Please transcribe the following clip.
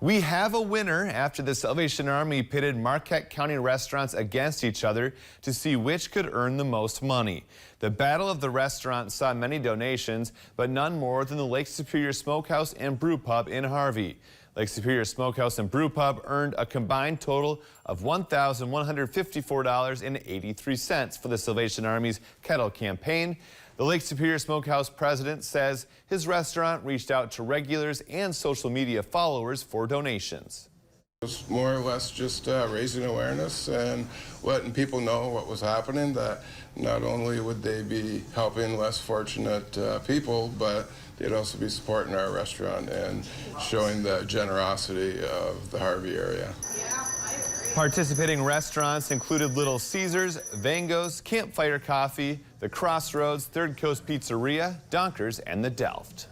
We have a winner after the Salvation Army pitted Marquette County restaurants against each other to see which could earn the most money. The battle of the restaurants saw many donations, but none more than the Lake Superior Smokehouse and Brewpub in Harvey. Lake Superior Smokehouse and Brewpub earned a combined total of $1,154.83 for the Salvation Army's kettle campaign. The Lake Superior Smokehouse president says his restaurant reached out to regulars and social media followers for donations. It was more or less just raising awareness and letting people know what was happening, that not only would they be helping less fortunate people, but they'd also be supporting our restaurant and showing the generosity of the Harvey area. Participating restaurants included Little Caesars, Vango's, Campfire Coffee, The Crossroads, Third Coast Pizzeria, Donkers, and The Delft.